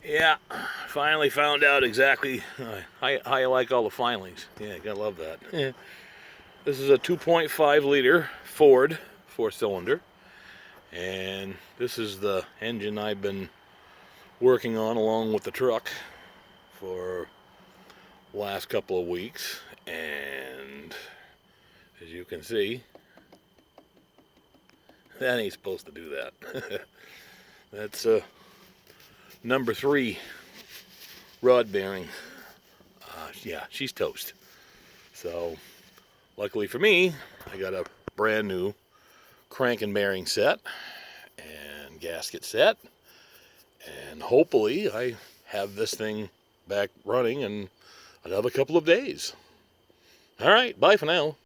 Yeah, finally found out exactly how you like all the filings. Yeah, gotta love that. Yeah. This is a 2.5 liter Ford 4-cylinder, and this is the engine I've been working on along with the truck for the last couple of weeks. And as you can see, that ain't supposed to do that. That's number 3 rod bearing. Yeah, she's toast. So luckily for me, I got a brand new crank and bearing set and gasket set, and hopefully I have this thing back running in another couple of days. All right, bye for now.